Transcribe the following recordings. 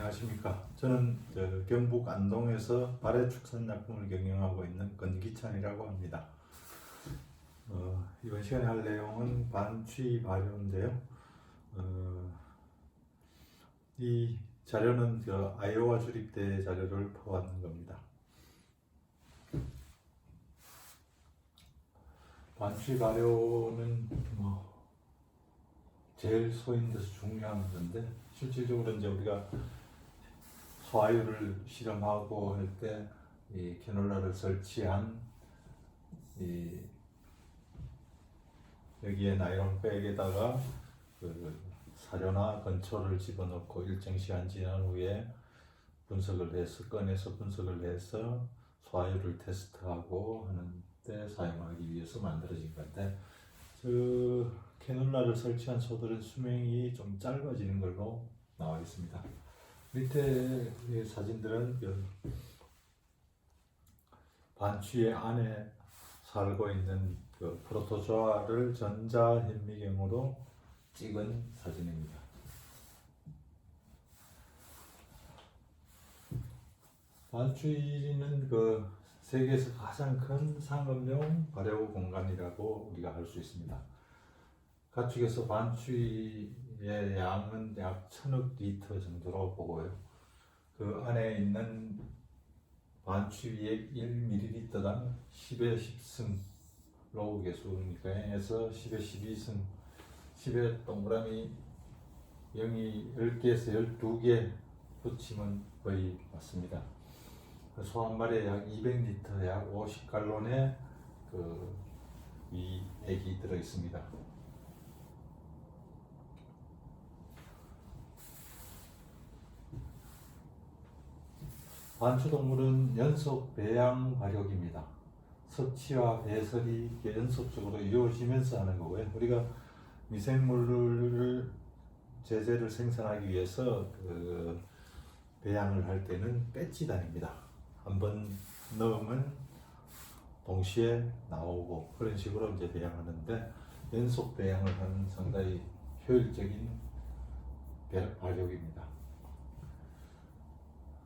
안녕하십니까. 저는 경북 안동에서 발해축산약품을 경영하고 있는 권기찬이라고 합니다. 이번 시간에 할 내용은 반취 발효인데요. 이 자료는 아이오와 주립대 자료를 퍼왔는 겁니다. 반취 발효는 제일 소인돼서 중요한 건데, 실질적으로 이제 우리가 소화유를 실험하고 할 때 이 캐놀라를 설치한 여기에 나이론 백에다가 사료나 건초를 집어넣고 일정 시간 지난 후에 꺼내서 분석을 해서 소화유를 테스트하고 하는 때 사용하기 위해서 만들어진 건데, 캐놀라를 설치한 소들의 수명이 좀 짧아지는 걸로 나와 있습니다. 밑에 사진들은 반취의 안에 살고 있는 프로토조아를 전자현미경으로 찍은 사진입니다. 반취는 세계에서 가장 큰 상업용 발효 공간이라고 우리가 알 수 있습니다. 가축에서 반취의 양은 약 1000억 리터 정도로 보고요. 그 안에 있는 반취액 1ml당 10의 10승로 계수니까해서 10의 12승, 10의 동그라미 0이 10개에서 12개 붙이면 거의 맞습니다. 소 한 마리에 약 200리터, 약 50갈론의 이 액이 들어 있습니다. 반추동물은 연속 배양 발육입니다. 섭취와 배설이 연속적으로 이루어지면서 하는 거고요. 우리가 미생물을 제재를 생산하기 위해서 배양을 할 때는 배지단입니다. 한번 넣으면 동시에 나오고 그런 식으로 이제 배양하는데, 연속 배양을 하는 상당히 효율적인 발육입니다.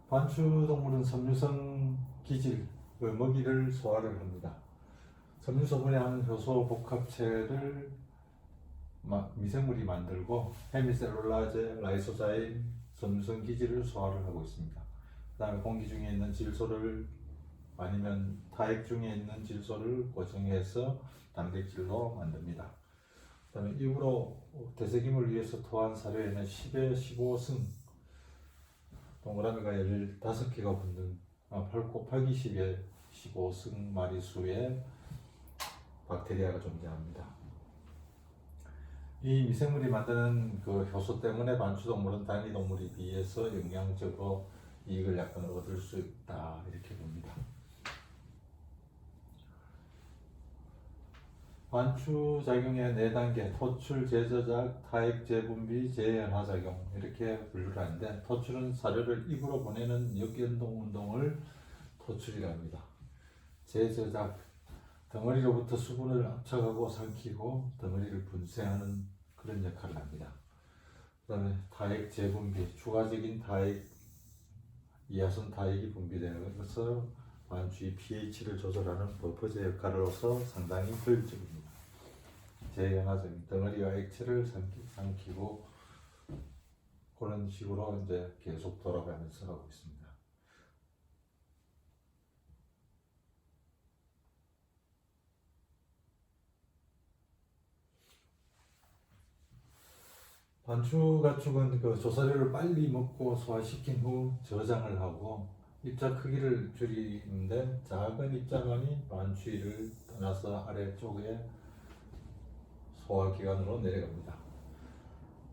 반추동물은 섬유성 기질, 먹이를 소화를 합니다. 섬유소분해 하는 효소 복합체를 미생물이 만들고 헤미셀룰라제, 라이소자임, 섬유성 기질을 소화를 하고 있습니다. 그 다음에 공기 중에 있는 질소를 아니면 타액 중에 있는 질소를 고정해서 단백질로 만듭니다. 그 다음에 입으로 되새김을 위해서 토한 사료에는 10에 15승, 동그라미가 15개가 붙는 8 곱하기 10에 15승 마리수의 박테리아가 존재합니다. 이 미생물이 만드는 효소 때문에 반추동물은 단위 동물에 비해서 영양적으로 이익을 약간 얻을 수 있다, 이렇게 봅니다. 반추작용의 4단계, 토출, 재저작, 타액 재분비, 재연화작용, 이렇게 분류를 하는데, 토출은 사료를 입으로 보내는 역연동 운동을 토출이라고 합니다. 재저작, 덩어리로부터 수분을 압착하고 삼키고 덩어리를 분쇄하는 그런 역할을 합니다. 그 다음에 타액 재분비, 추가적인 타액, 이하선 타액이 분비되는 것을 반추의 pH를 조절하는 버퍼제 역할로서 상당히 효율적입니다. 재연화적인 덩어리와 액체를 삼키고 그런 식으로 이제 계속 돌아가면서 하고 있습니다. 반추 가축은 조사료를 빨리 먹고 소화시킨 후 저장을 하고 입자 크기를 줄이는데, 작은 입자만이 반추를 떠나서 아래쪽에 소화기관으로 내려갑니다.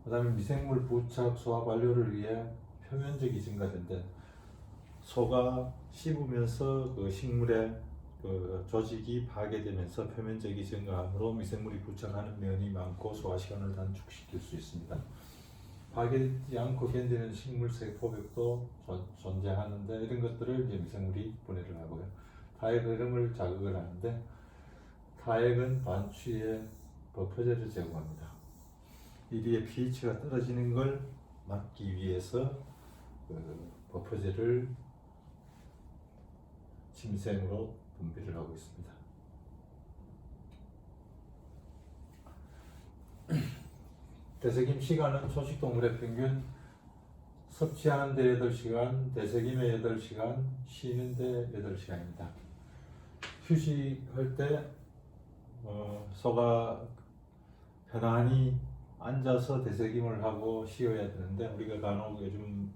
그 다음에 미생물 부착 소화 반려를 위해 표면적이 증가된데, 소가 씹으면서 식물의 조직이 파괴되면서 표면적이 증가함으로 미생물이 부착하는 면이 많고 소화 시간을 단축시킬 수 있습니다. 파괴되지 않고 견디는 식물 세포벽도 존재하는데, 이런 것들을 이제 미생물이 분해를 하고요. 타액 흐름을 자극을 하는데, 타액은 반추의 버퍼제를 제공합니다. 이리의 pH가 떨어지는 걸 막기 위해서 버퍼제를 침생으로 분비를 하고 있습니다. 되새김 시간은 초식동물의 평균 섭취하는 데 8시간, 되새김에 8시간, 쉬는 데 8시간입니다. 휴식할 때 소가 편안히 앉아서 되새김을 하고 쉬어야 되는데, 우리가 간혹 요즘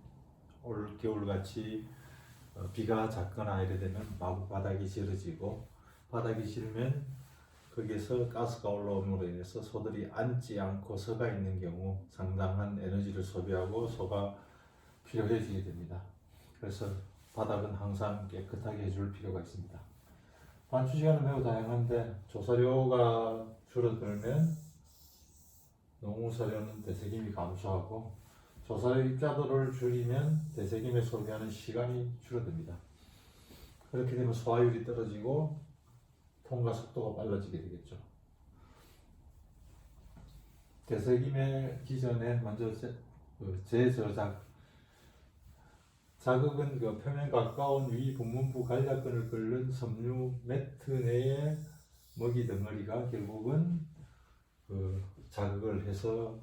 올 겨울같이 비가 잦거나 이래 되면 마구 바닥이 질어지고, 바닥이 질면 거기에서 가스가 올라옴으로 인해서 소들이 앉지 않고 서가 있는 경우 상당한 에너지를 소비하고 소가 필요해지게 됩니다. 그래서 바닥은 항상 깨끗하게 해줄 필요가 있습니다. 반추 시간은 매우 다양한데, 조사료가 줄어들면 농우사료는 되새김이 감소하고, 조사료 입자도를 줄이면 되새김에 소비하는 시간이 줄어듭니다. 그렇게 되면 소화율이 떨어지고 통과 속도가 빨라지게 되겠죠. 되새김의 기전에 먼저 재저작. 자극은 그 표면 가까운 위 분문부 간략근을 끓는 섬유 매트 내의 먹이 덩어리가 결국은 그 자극을 해서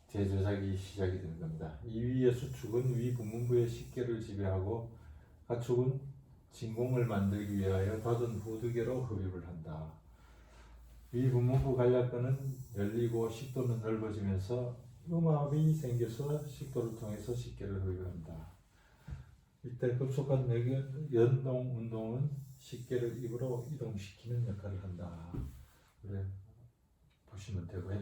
재저작이 시작이 되는 겁니다. 이 위의 수축은 위 분문부의 식계를 지배하고, 가축은 진공을 만들기 위하여 닫은 후두개로 흡입을 한다. 위 분문부 간략근은 열리고 식도는 넓어지면서 음압이 생겨서 식도를 통해서 식계를 흡입한다. 이때 급속한 연동 운동은 식계를 입으로 이동시키는 역할을 한다. 그래 보시면 되고요.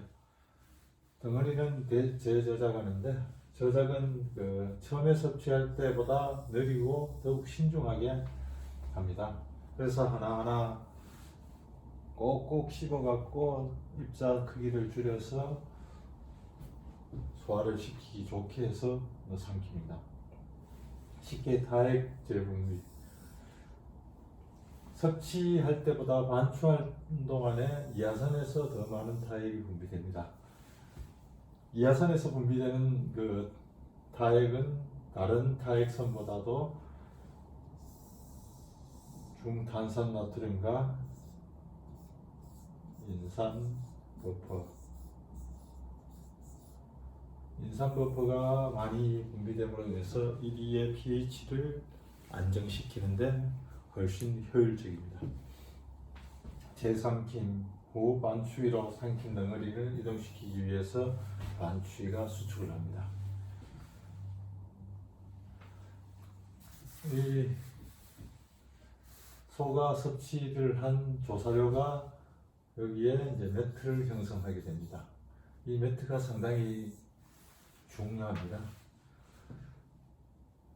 덩어리는 재저작하는데, 저작은 처음에 섭취할 때보다 느리고 더욱 신중하게 합니다. 그래서 하나하나 꼭꼭 씹어갖고 입자 크기를 줄여서 소화를 시키기 좋게 해서 삼킵니다. 식계 타액 재분비. 섭취할 때보다 반추하는 동안에 이하선에서 더 많은 타액이 분비됩니다. 이하선에서 분비되는 그 타액은 다른 타액선보다도 중탄산나트륨과 인산버퍼가 많이 분비됨으로 인해서 이리의 pH를 안정시키는데 훨씬 효율적입니다. 재삼킴 후 반추위로 삼킨 덩어리를 이동시키기 위해서 반추위가 수축을 합니다. 이 소가 섭취를 한 조사료가 여기에 이제 매트를 형성하게 됩니다. 이 매트가 상당히 중요합니다.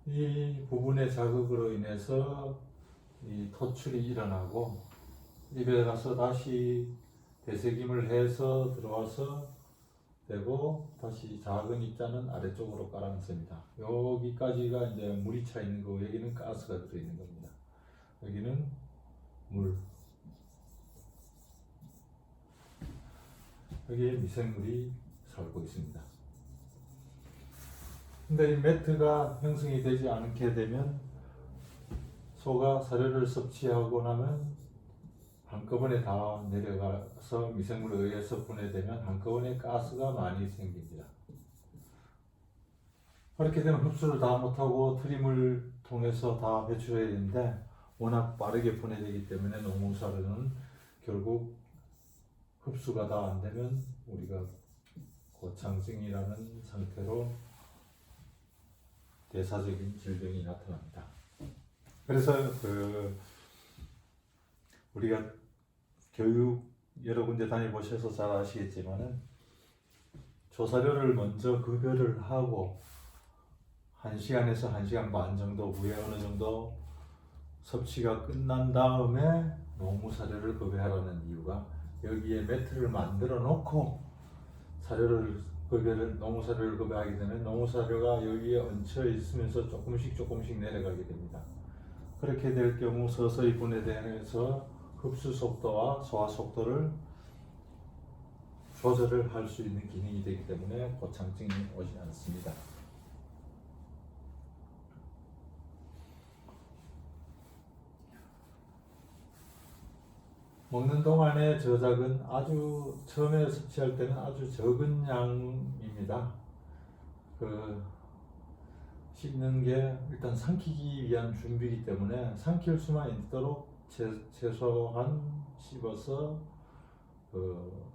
이 부분의 자극으로 인해서 이 토출이 일어나고, 입에 가서 다시 되새김을 해서 들어와서 되고, 다시 작은 입자는 아래쪽으로 깔아놓습니다. 여기까지가 이제 물이 차 있는 거고, 여기는 가스가 들어있는 겁니다. 여기는 물, 여기에 미생물이 살고 있습니다. 근데 이 매트가 형성이 되지 않게 되면 소가 사료를 섭취하고 나면 한꺼번에 다 내려가서 미생물에 의해서 분해되면 한꺼번에 가스가 많이 생깁니다. 그렇게 되면 흡수를 다 못하고 트림을 통해서 다 배출해야 되는데, 워낙 빠르게 분해되기 때문에 농무사료는 결국 흡수가 다 안 되면 우리가 고창증이라는 상태로 대사적인 질병이 나타납니다. 그래서 우리가 교육 여러 군데 다녀보셔서 잘 아시겠지만은, 조사료를 먼저 급여를 하고 1시간에서 1시간 반 정도 후에 어느 정도 섭취가 끝난 다음에 농무사료를 급여하라는 이유가, 여기에 매트를 만들어 놓고 농무사료를 급여하게 되면 농무사료가 여기에 얹혀 있으면서 조금씩 내려가게 됩니다. 그렇게 될 경우 서서히 분해되면서 흡수 속도와 소화 속도를 조절을 할 수 있는 기능이 되기 때문에 고창증이 오지 않습니다. 먹는 동안에 저작은 아주 처음에 섭취할 때는 아주 적은 양입니다. 그 씹는 게 일단 삼키기 위한 준비이기 때문에 삼킬 수만 있도록 최소한 씹어서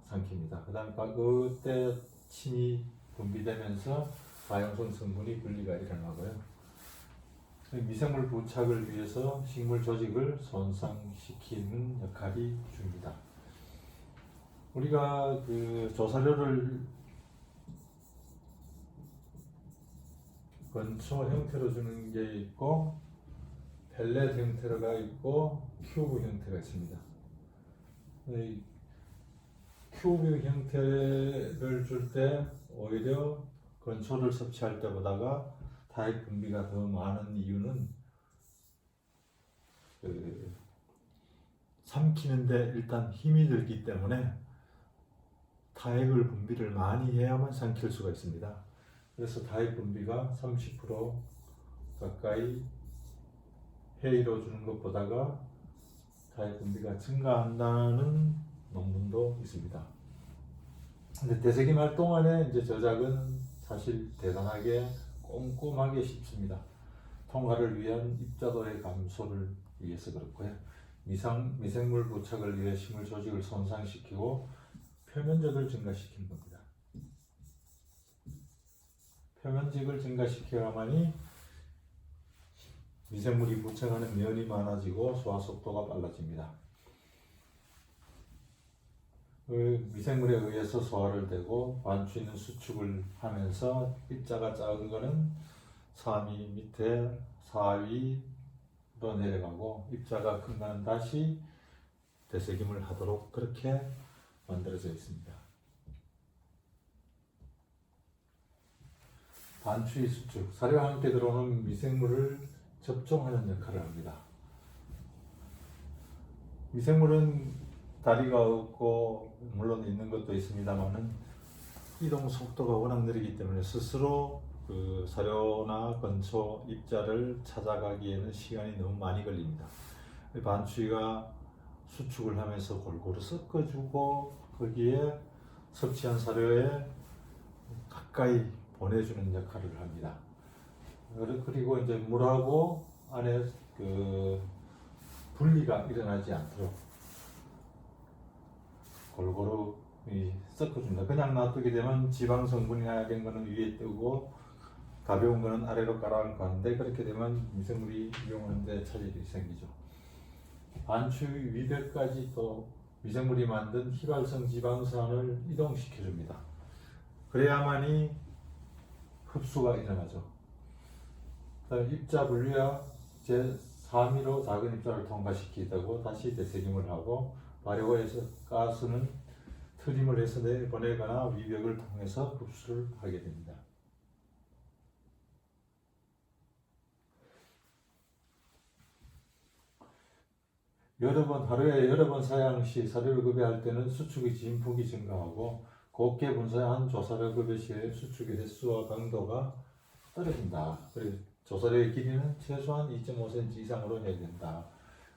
삼킵니다. 그 다음에 그때 침이 분비되면서 가용성 성분이 분리가 일어나고요. 미생물 부착을 위해서 식물 조직을 손상시키는 역할이 줍니다. 우리가 그 조사료를 건초 형태로 주는 게 있고 펠렛 형태가 있고 큐브 형태가 있습니다. 이 큐브 형태를 줄 때 오히려 건초를 섭취할 때보다가 타액 분비가 더 많은 이유는 삼키는데 일단 힘이 들기 때문에 타액을 분비를 많이 해야만 삼킬 수가 있습니다. 그래서 타액 분비가 30% 가까이 회의로 주는 것보다가 타액 분비가 증가한다는 논문도 있습니다. 근데 대세김 활동안에 이제 저작은 사실 대단하게 꼼꼼하게 씹습니다. 통과를 위한 입자도의 감소를 위해서 그렇고요. 미생물 부착을 위해 식물 조직을 손상시키고 표면적을 증가시키는 겁니다. 표면적을 증가시켜야만이 미생물이 부착하는 면이 많아지고 소화 속도가 빨라집니다. 미생물에 의해서 소화를 되고 반추는 수축을 하면서 입자가 작은 거는 3위 밑에 4위로 내려가고 입자가 큰 거는 다시 되새김을 하도록 그렇게 만들어져 있습니다. 반추의 수축, 사료와 함께 들어오는 미생물을 접종하는 역할을 합니다. 미생물은 다리가 없고 물론 있는 것도 있습니다만은 이동 속도가 워낙 느리기 때문에 스스로 그 사료나 건초 입자를 찾아가기에는 시간이 너무 많이 걸립니다. 반추위가 수축을 하면서 골고루 섞어주고 거기에 섭취한 사료에 가까이 보내주는 역할을 합니다. 그리고 이제 물하고 안에 그 분리가 일어나지 않도록 골고루 섞어줍니다. 그냥 놔두게 되면 지방 성분이 약한 거는 위에 뜨고 가벼운 거는 아래로 깔아앉는데 그렇게 되면 미생물이 이용하는데 차질이 생기죠. 반추 위벽까지 또 미생물이 만든 휘발성 지방산을 이동시켜줍니다. 그래야만이 흡수가 일어나죠. 입자 분리와 제3위로 작은 입자를 통과시키고 다시 되새김을 하고 발효에서 가스는 트림을 해서 내보내거나 위벽을 통해서 흡수를 하게 됩니다. 하루에 여러 번 사용 시 사료를 급여할 때는 수축의 진폭이 증가하고 곱게 분사한 조사료 급여 시의 수축의 횟수와 강도가 떨어진다. 그리고 조사료의 길이는 최소한 2.5cm 이상으로 해야 된다.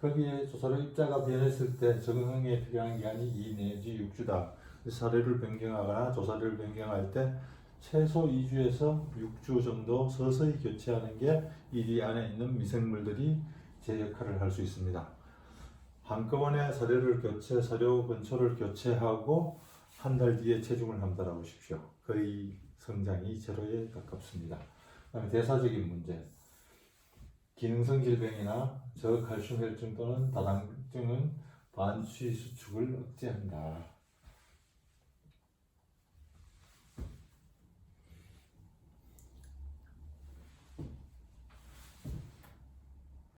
거기에 조사료 입자가 변했을 때 적응에 필요한 기간이 2 내지 6주다. 사료를 변경하거나 조사료를 변경할 때 최소 2주에서 6주 정도 서서히 교체하는 게 이 안에 있는 미생물들이 제 역할을 할 수 있습니다. 한꺼번에 사료 건초를 교체하고 한 달 뒤에 체중을 함달아 보십시오. 거의 성장이 제로에 가깝습니다. 그다음에 대사적인 문제, 기능성 질병이나 저칼슘 혈증 또는 다당증은 반추 수축을 억제한다.